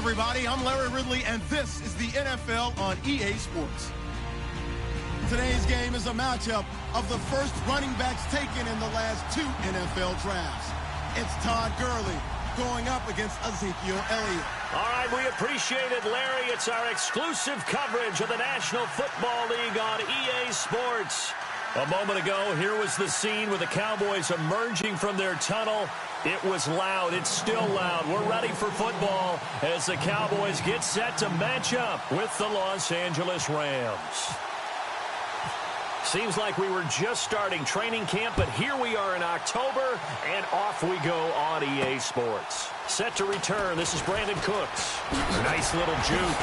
everybody. I'm Larry Ridley, and this is the NFL on EA Sports. Today's game is a matchup of the first running backs taken in the last 2 NFL drafts. It's Todd Gurley going up against Ezekiel Elliott. All right, we appreciate it, Larry. It's our exclusive coverage of the National Football League on EA Sports. A moment ago, here was the scene with the Cowboys emerging from their tunnel. It was loud. It's still loud. We're ready for football as the Cowboys get set to match up with the Los Angeles Rams. Seems like we were just starting training camp, but here we are in October, and off we go on EA Sports. Set to return. This is Brandon Cooks. Nice little juke.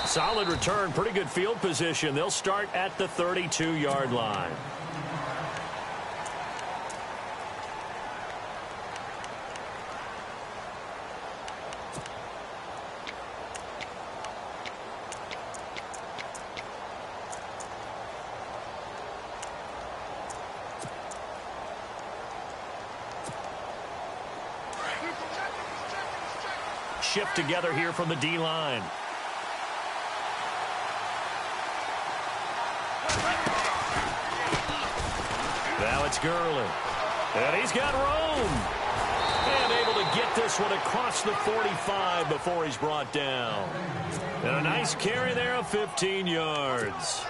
Solid return. Pretty good field position. They'll start at the 32-yard line. Shift together here from the D-line. Now it's Gurley. And he's got room. And able to get this one across the 45 before he's brought down. And a nice carry there of 15 yards.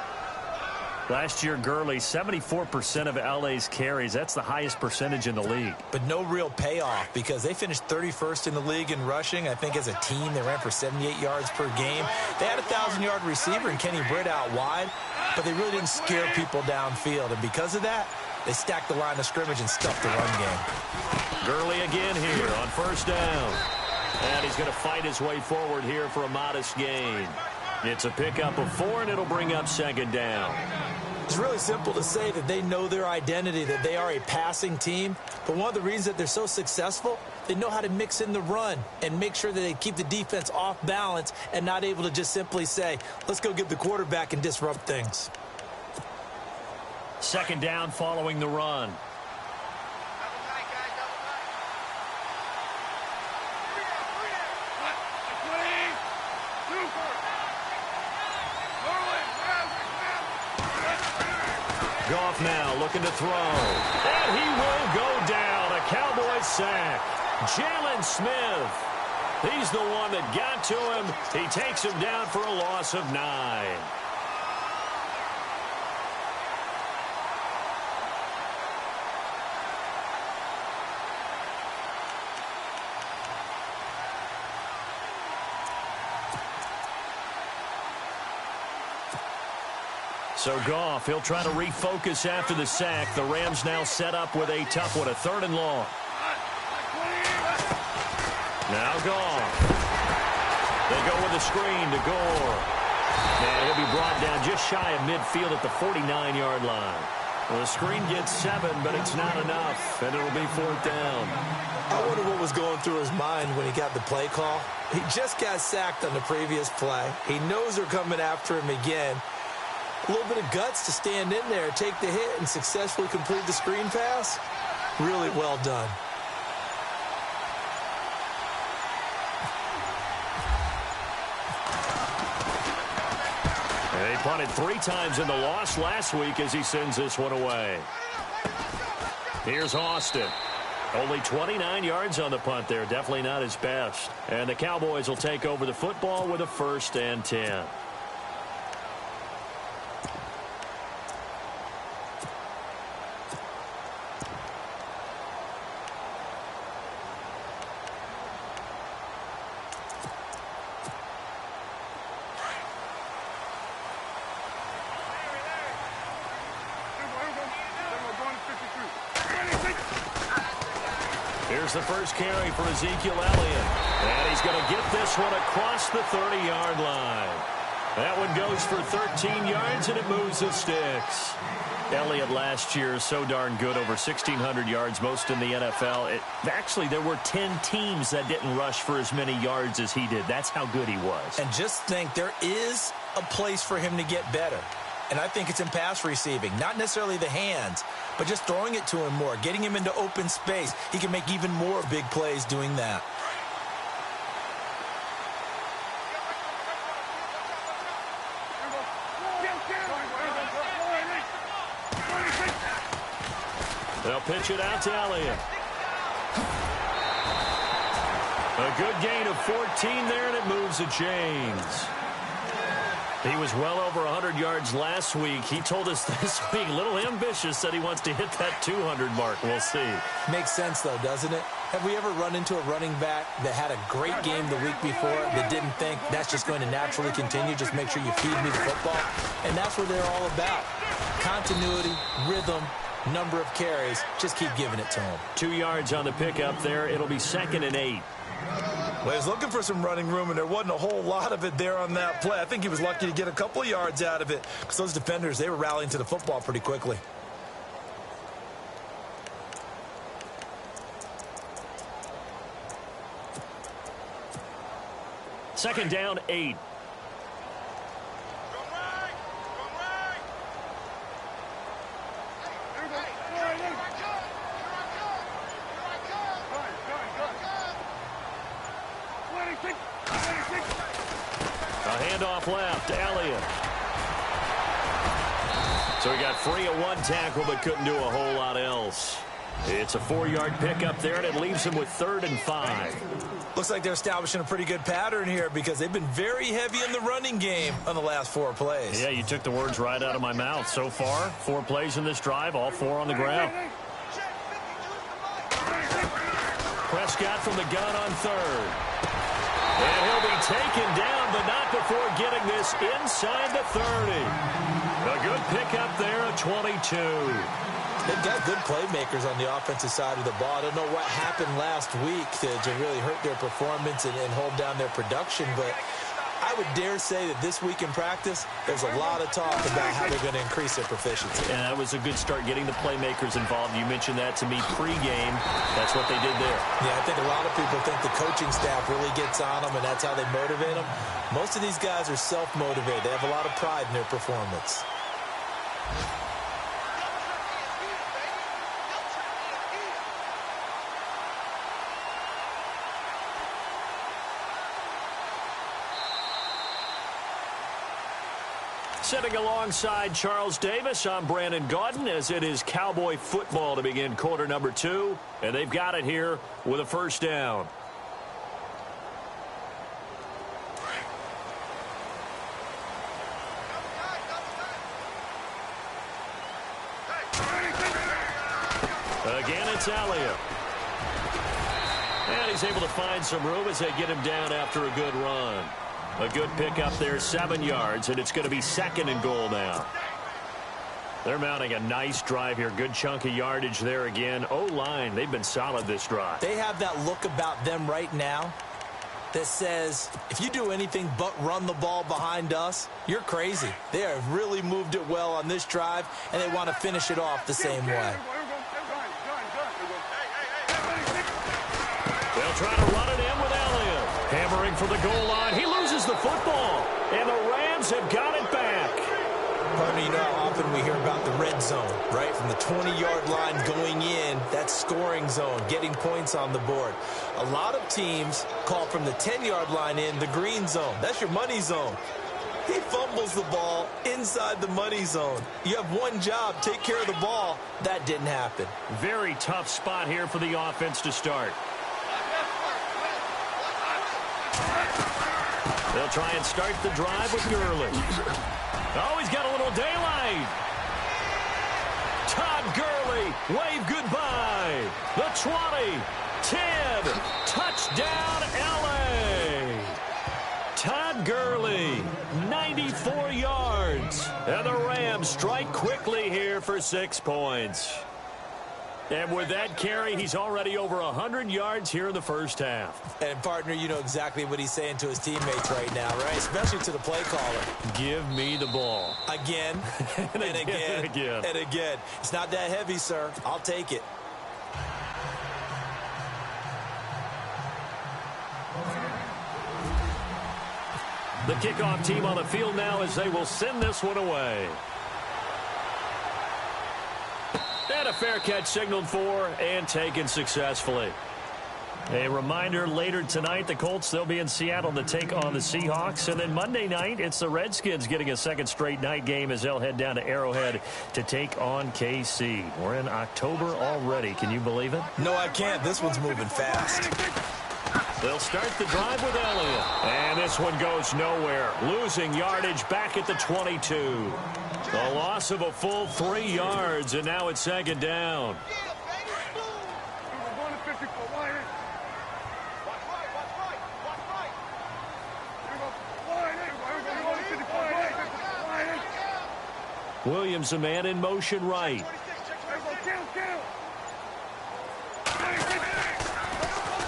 Last year, Gurley, 74% of LA's carries. That's the highest percentage in the league. But no real payoff because they finished 31st in the league in rushing. I think as a team, they ran for 78 yards per game. They had a 1,000-yard receiver in Kenny Britt out wide, but they really didn't scare people downfield. And because of that, they stacked the line of scrimmage and stuffed the run game. Gurley again here on first down. And he's going to fight his way forward here for a modest gain. It's a pickup of 4, and it'll bring up second down. It's really simple to say that they know their identity, that they are a passing team. But one of the reasons that they're so successful, they know how to mix in the run and make sure that they keep the defense off balance and not able to just simply say, let's go get the quarterback and disrupt things. Second down following the run. Goff now looking to throw. And he will go down. A Cowboys sack. Jalen Smith. He's the one that got to him. He takes him down for a loss of 9. So Goff, he'll try to refocus after the sack. The Rams now set up with a tough one, a 3rd and long. Now Goff. They go with a screen to Gore. And he'll be brought down just shy of midfield at the 49-yard line. Well, the screen gets 7, but it's not enough, and it'll be 4th down. I wonder what was going through his mind when he got the play call. He just got sacked on the previous play. He knows they're coming after him again. A little bit of guts to stand in there, take the hit, and successfully complete the screen pass. Really well done. And he punted 3 times in the loss last week as he sends this one away. Here's Austin. Only 29 yards on the punt there. Definitely not his best. And the Cowboys will take over the football with a 1st and 10. Here's the first carry for Ezekiel Elliott. And he's going to get this one across the 30-yard line. That one goes for 13 yards, and it moves the sticks. Elliott last year so darn good, over 1,600 yards, most in the NFL. Actually, there were 10 teams that didn't rush for as many yards as he did. That's how good he was. And just think, there is a place for him to get better. And I think it's in pass receiving. Not necessarily the hands, but just throwing it to him more, getting him into open space. He can make even more big plays doing that. They'll pitch it out to Elliott. A good gain of 14 there, and it moves the chains. He was well over 100 yards last week. He told us this week, a little ambitious, said he wants to hit that 200 mark. We'll see. Makes sense, though, doesn't it? Have we ever run into a running back that had a great game the week before that didn't think that's just going to naturally continue? Just make sure you feed me the football. And that's what they're all about. Continuity, rhythm, number of carries. Just keep giving it to him. 2 yards on the pickup there. It'll be 2nd and 8. Well, he was looking for some running room, and there wasn't a whole lot of it there on that play. I think he was lucky to get a couple of yards out of it because those defenders, they were rallying to the football pretty quickly. Second down, 8. Handoff left, Elliott. So he got free of one tackle but couldn't do a whole lot else. It's a 4-yard pickup there, and it leaves him with 3rd and 5. Looks like they're establishing a pretty good pattern here because they've been very heavy in the running game on the last 4 plays. Yeah, you took the words right out of my mouth. So far, 4 plays in this drive, all 4 on the ground. Prescott from the gun on 3rd. And he'll be taken down, but not before getting this inside the 30. A good pickup there, a 22. They've got good playmakers on the offensive side of the ball. I don't know what happened last week to really hurt their performance and hold down their production, but I would dare say that this week in practice, there's a lot of talk about how they're going to increase their proficiency. And that was a good start getting the playmakers involved. You mentioned that to me pregame. That's what they did there. Yeah, I think a lot of people think the coaching staff really gets on them, and that's how they motivate them. Most of these guys are self-motivated. They have a lot of pride in their performance. Sitting alongside Charles Davis, I'm Brandon Gaudin, as it is Cowboy football to begin quarter number 2. And they've got it here with a 1st down. Again, it's Elliott. And he's able to find some room as they get him down after a good run. A good pickup there, 7 yards, and it's going to be 2nd and goal now. They're mounting a nice drive here. Good chunk of yardage there again. O-line, they've been solid this drive. They have that look about them right now that says, if you do anything but run the ball behind us, you're crazy. They have really moved it well on this drive, and they want to finish it off the same way. They'll try to run it in with Elliott. Hammering for the goal line. He loses the football, and the Rams have got it back. Partner, you know how often we hear about the red zone, right? From the 20-yard line going in, that's scoring zone, getting points on the board. A lot of teams call from the 10-yard line in the green zone. That's your money zone. He fumbles the ball inside the money zone. You have one job, take care of the ball. That didn't happen. Very tough spot here for the offense to start. They'll try and start the drive with Gurley. Oh, he's got a little daylight. Todd Gurley, wave goodbye. The 20, 10, touchdown L.A. Todd Gurley, 94 yards. And the Rams strike quickly here for 6 points. And with that carry, he's already over 100 yards here in the first half. And, partner, you know exactly what he's saying to his teammates right now, right? Especially to the play caller. Give me the ball. Again, and again, and again. It's not that heavy, sir. I'll take it. The kickoff team on the field now as they will send this one away. And a fair catch signaled for and taken successfully. A reminder, later tonight, the Colts, they'll be in Seattle to take on the Seahawks. And then Monday night, it's the Redskins getting a second straight night game as they'll head down to Arrowhead to take on KC. We're in October already. Can you believe it? No, I can't. This one's moving fast. They'll start the drive with Elliott. And this one goes nowhere. Losing yardage back at the 22. A loss of a full 3 yards, and now it's second down. Williams, a man in motion right.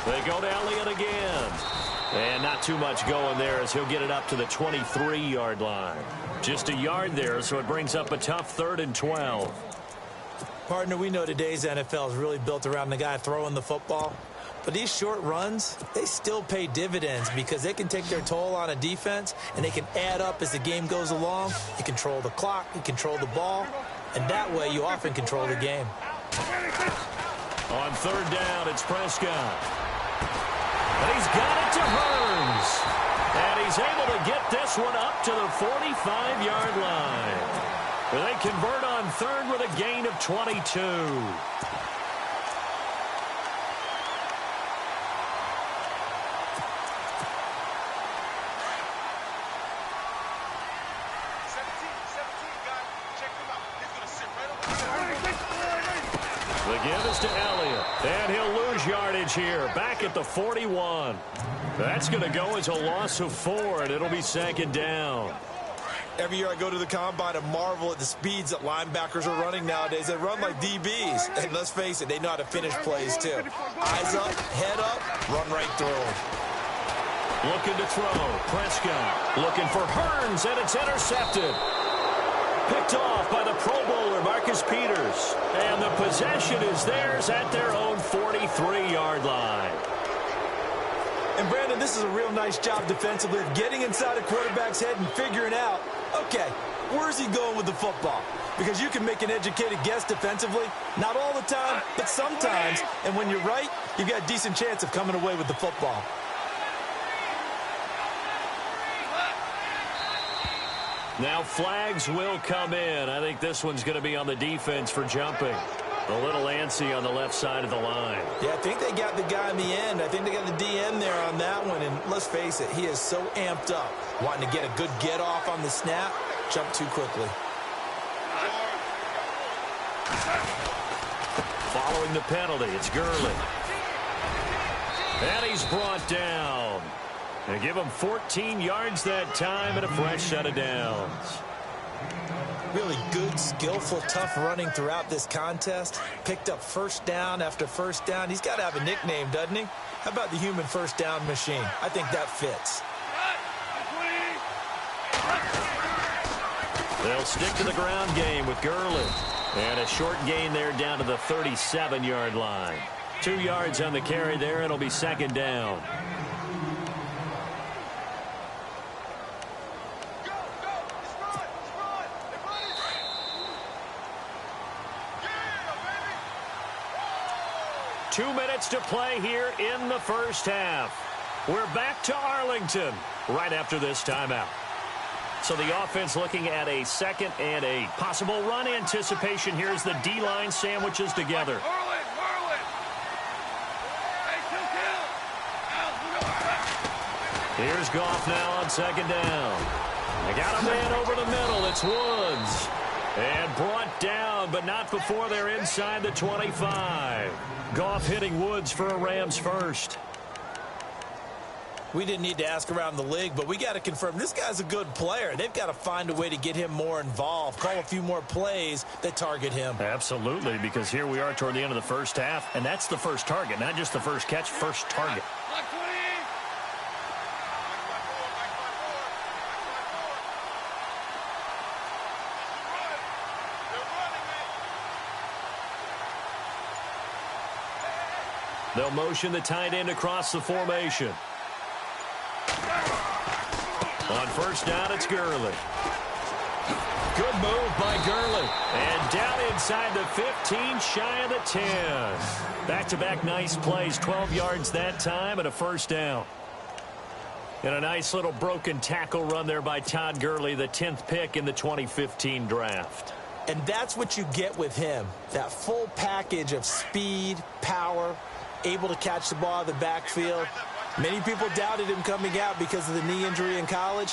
They go to Elliott again. And not too much going there as he'll get it up to the 23-yard line. Just a yard there, so it brings up a tough 3rd and 12. Partner, we know today's NFL is really built around the guy throwing the football. But these short runs, they still pay dividends because they can take their toll on a defense and they can add up as the game goes along. You control the clock, you control the ball, and that way you often control the game. On 3rd down, it's Prescott. And he's got it to Hearns. And he's able to get this one up to the 45-yard line. They convert on 3rd with a gain of 22. The give is to Elliott, and he'll lose yardage here, back at the 41. That's going to go as a loss of 4, and it'll be second down. Every year I go to the combine and marvel at the speeds that linebackers are running nowadays. They run like DBs, and let's face it, they know how to finish plays too. Eyes up, head up, run right through them. Looking to throw, Prescott looking for Hearns, and it's intercepted. Picked off by the Pro Bowler, Marcus Peters. And the possession is theirs at their own 43-yard line. And, Brandon, this is a real nice job defensively of getting inside a quarterback's head and figuring out, okay, where's he going with the football? Because you can make an educated guess defensively, not all the time, but sometimes. And when you're right, you've got a decent chance of coming away with the football. Now flags will come in. I think this one's going to be on the defense for jumping. A little antsy on the left side of the line. Yeah, I think they got the guy in the end. I think they got the DN there on that one. And let's face it, he is so amped up, wanting to get a good get off on the snap, jump too quickly. Following the penalty, it's Gurley. And he's brought down. They give him 14 yards that time and a fresh set of downs. Really good, skillful, tough running throughout this contest. Picked up first down after first down. He's got to have a nickname, doesn't he? How about the human first down machine? I think that fits. They'll stick to the ground game with Gurley. And a short gain there down to the 37-yard line. 2 yards on the carry there. It'll be second down. Two minutes to play here in the first half. We're back to Arlington right after this timeout. So the offense looking at a second and a possible run anticipation. Here's the D-line sandwiches together. Here's Goff now on second down. They got a man over the middle. It's Woods. And brought down, but not before they're inside the 25. Goff hitting Woods for a Rams first. We didn't need to ask around the league, but we got to confirm this guy's a good player. They've got to find a way to get him more involved, call a few more plays that target him. Absolutely, because here we are toward the end of the first half, and that's the first target, not just the first catch, first target. They'll motion the tight end across the formation. On first down, it's Gurley. Good move by Gurley. And down inside the 15, shy of the 10. Back-to-back nice plays, 12 yards that time and a first down. And a nice little broken tackle run there by Todd Gurley, the 10th pick in the 2015 draft. And that's what you get with him, that full package of speed, power, able to catch the ball out of the backfield. Many people doubted him coming out because of the knee injury in college.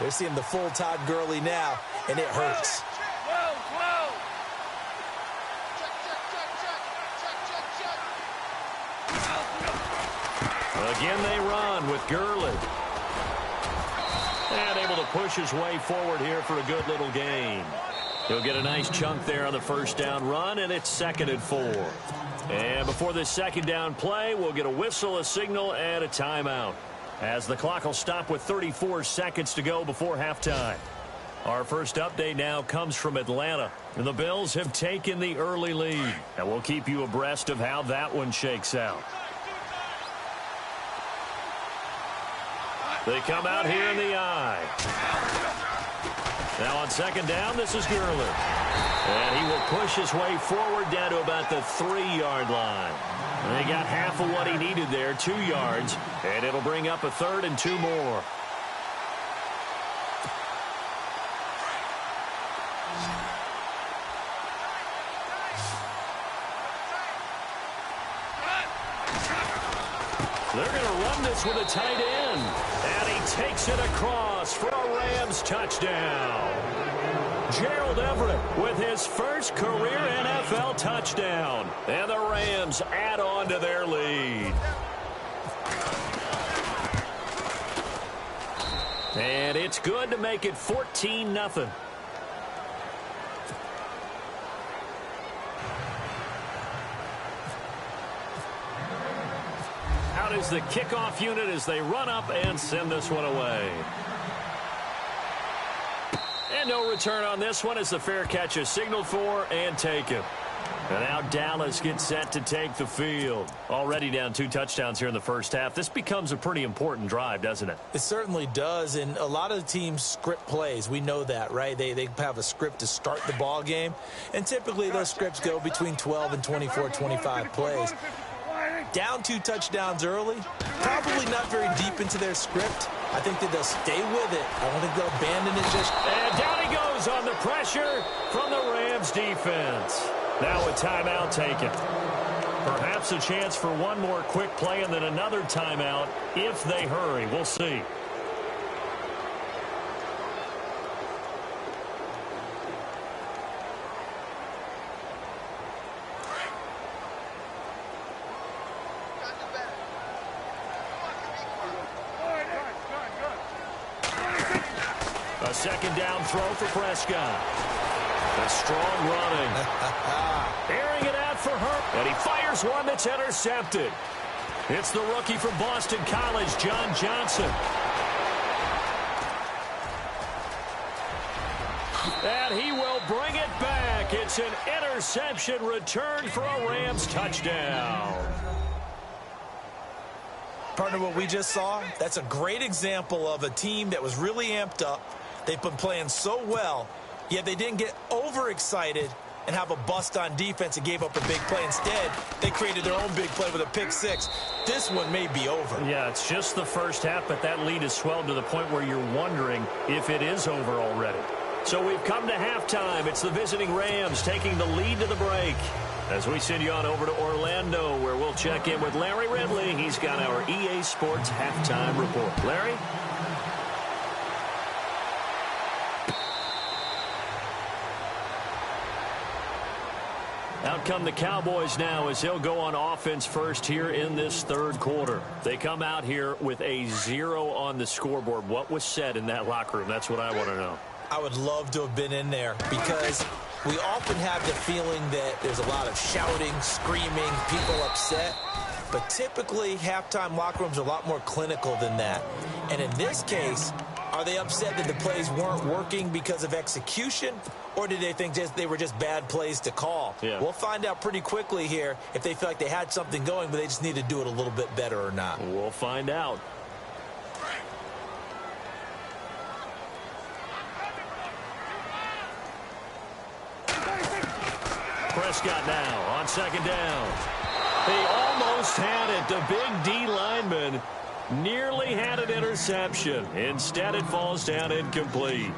They're seeing the full Todd Gurley now, and it hurts. Again, they run with Gurley. And able to push his way forward here for a good little gain. He'll get a nice chunk there on the first down run, and it's 2nd and 4. And before this second down play, we'll get a whistle, a signal, and a timeout, as the clock will stop with 34 seconds to go before halftime. Our first update now comes from Atlanta, and the Bills have taken the early lead. And we'll keep you abreast of how that one shakes out. They come out here in the eye. Now on second down, this is Gurley. And he will push his way forward down to about the 3-yard line. And he got half of what he needed there, 2 yards. And it'll bring up a 3rd and 2 more. They're going to run this with a tight end. And he takes it across for a Rams touchdown. Gerald Everett with his first career NFL touchdown. And the Rams add on to their lead. And it's good to make it 14-0. Out is the kickoff unit as they run up and send this one away. And no return on this one as the fair catch is signaled for and taken. And now Dallas gets set to take the field. Already down 2 touchdowns here in the first half. This becomes a pretty important drive, doesn't it? It certainly does, and a lot of the teams script plays. We know that, right? They have a script to start the ball game, and typically those scripts go between 12 and 24, 25 plays. Down 2 touchdowns early, probably not very deep into their script. I think that they'll stay with it. I don't think they'll abandon it just... And down he goes on the pressure from the Rams defense. Now a timeout taken. Perhaps a chance for one more quick play and then another timeout if they hurry. We'll see. A second down throw for Prescott. A strong running. Airing it out for her. And he fires one that's intercepted. It's the rookie from Boston College, John Johnson. And he will bring it back. It's an interception return for a Rams touchdown. Partner, what we just saw, that's a great example of a team that was really amped up. They've been playing so well, yet they didn't get overexcited and have a bust on defense and gave up a big play. Instead, they created their own big play with a pick six. This one may be over. Yeah, it's just the first half, but that lead has swelled to the point where you're wondering if it is over already. So we've come to halftime. It's the visiting Rams taking the lead to the break. As we send you on over to Orlando, where we'll check in with Larry Ridley. He's got our EA Sports halftime report. Larry? Out come the Cowboys now as he'll go on offense first here in this third quarter. They come out here with a 0 on the scoreboard. What was said in that locker room? That's what I want to know. I would love to have been in there because we often have the feeling that there's a lot of shouting, screaming, people upset. But typically, halftime locker rooms are a lot more clinical than that. And in this case, are they upset that the plays weren't working because of execution? Or did they think they were just bad plays to call? Yeah. We'll find out pretty quickly here if they feel like they had something going, but they just need to do it a little bit better or not. We'll find out. Prescott now on second down. He almost had it. The big D lineman nearly had an interception. Instead, it falls down incomplete.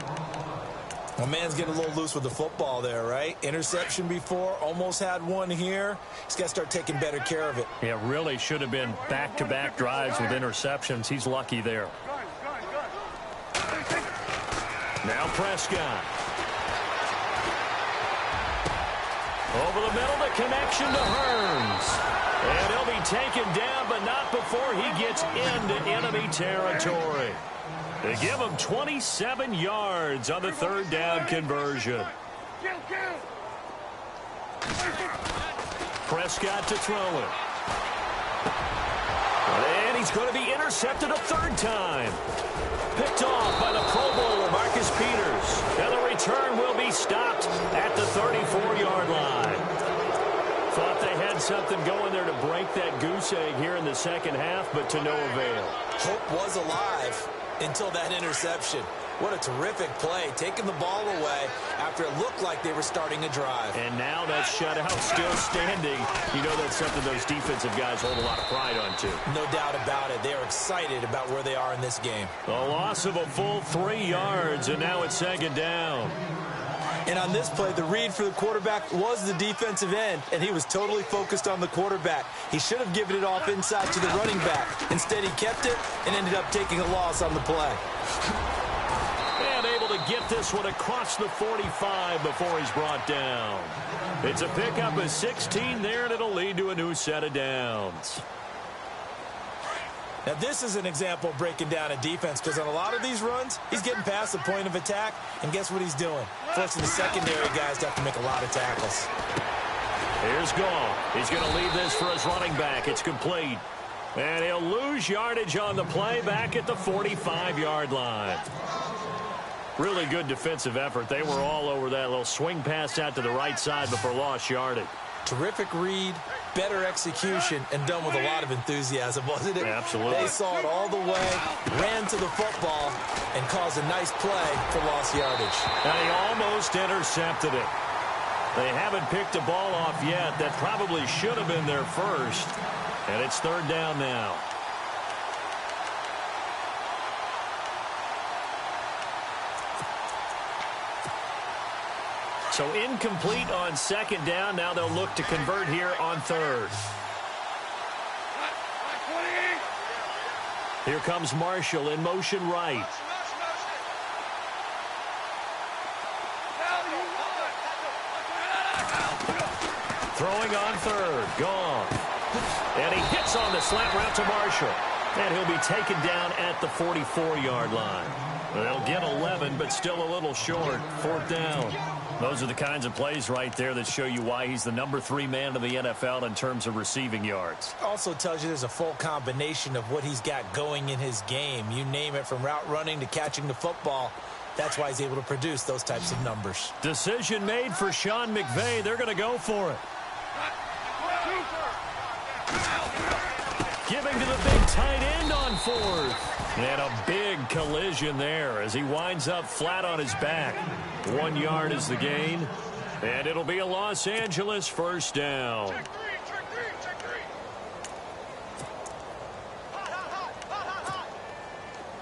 Well, man's getting a little loose with the football there, right? Interception before, almost had one here. He's got to start taking better care of it. Yeah, really should have been back-to-back drives with interceptions. He's lucky there. Now Prescott. Over the middle, the connection to Hearns. And he'll be taken down, but not before he gets into enemy territory. They give him 27 yards on the third down conversion. Prescott to throw it. And he's going to be intercepted a third time. Picked off by the Pro Bowler, Marcus Peters. And the return will be stopped at the 34-yard line. Thought they had something going there to break that goose egg here in the second half, but to no avail. Hope was alive until that interception. What a terrific play, taking the ball away after it looked like they were starting a drive. And now that shutout still standing. You know that's something those defensive guys hold a lot of pride on, too. No doubt about it. They are excited about where they are in this game. A loss of a full 3 yards, and now it's second down. And on this play, the read for the quarterback was the defensive end, and he was totally focused on the quarterback. He should have given it off inside to the running back. Instead, he kept it and ended up taking a loss on the play. And able to get this one across the 45 before he's brought down. It's a pickup of 16 there, and it'll lead to a new set of downs. Now, this is an example of breaking down a defense, because on a lot of these runs, he's getting past the point of attack, and guess what he's doing? Forcing the secondary guys to have to make a lot of tackles. Here's Goff. He's going to leave this for his running back. It's complete. And he'll lose yardage on the play back at the 45-yard line. Really good defensive effort. They were all over that little swing pass out to the right side before lost yardage. Terrific read, better execution, and done with a lot of enthusiasm, wasn't it? Absolutely. They saw it all the way, ran to the football, and caused a nice play for lost yardage. And he almost intercepted it. They haven't picked a ball off yet. That probably should have been their first. And it's third down now. So incomplete on second down. Now they'll look to convert here on third. Here comes Marshall in motion right. Throwing on third. Goff. And he hits on the slant route to Marshall. And he'll be taken down at the 44-yard line. They'll get 11, but still a little short. Fourth down. Those are the kinds of plays right there that show you why he's the number 3 man in the NFL in terms of receiving yards. Also tells you there's a full combination of what he's got going in his game. You name it, from route running to catching the football. That's why he's able to produce those types of numbers. Decision made for Sean McVay. They're going to go for it. Giving to the big tight end on fourth. And a big collision there as he winds up flat on his back. 1 yard is the gain. And it'll be a Los Angeles first down.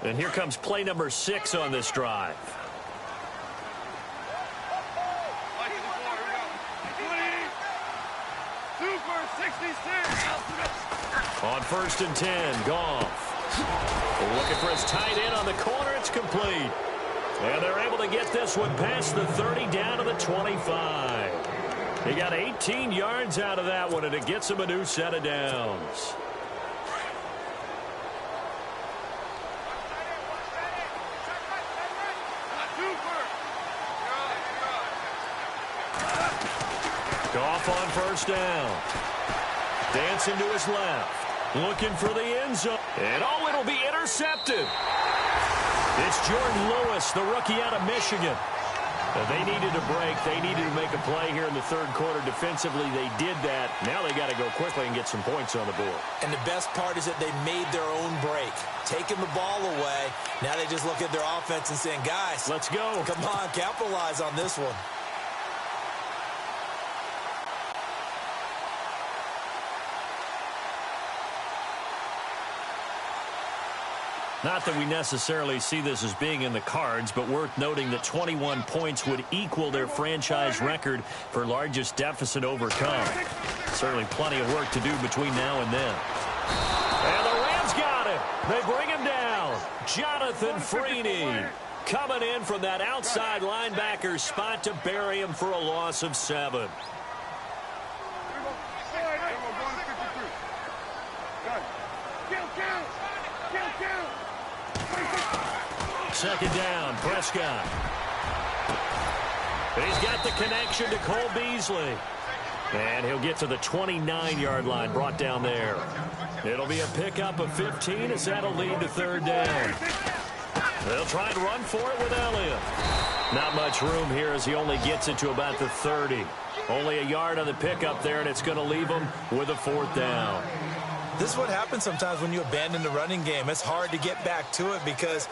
And here comes play number 6 on this drive. On first and 10, Goff. Looking for his tight end on the corner. It's complete. And they're able to get this one past the 30 down to the 25. He got 18 yards out of that one, and it gets him a new set of downs. Goff on first down. Dancing to his left. Looking for the end zone. And oh, it'll be intercepted. It's Jordan Lewis, the rookie out of Michigan. They needed a break. They needed to make a play here in the third quarter. Defensively, they did that. Now they got to go quickly and get some points on the board. And the best part is that they made their own break. Taking the ball away. Now they just look at their offense and saying, guys, let's go. Come on, capitalize on this one. Not that we necessarily see this as being in the cards, but worth noting that 21 points would equal their franchise record for largest deficit overcome. Certainly plenty of work to do between now and then. And the Rams got him. They bring him down. Jonathan Freeney coming in from that outside linebacker spot to bury him for a loss of 7. Second down, Prescott. He's got the connection to Cole Beasley. And he'll get to the 29-yard line, brought down there. It'll be a pickup of 15 as that'll lead to third down. They'll try and run for it with Elliott. Not much room here as he only gets it to about the 30. Only a yard on the pickup there, and it's going to leave him with a fourth down. This is what happens sometimes when you abandon the running game. It's hard to get back to it because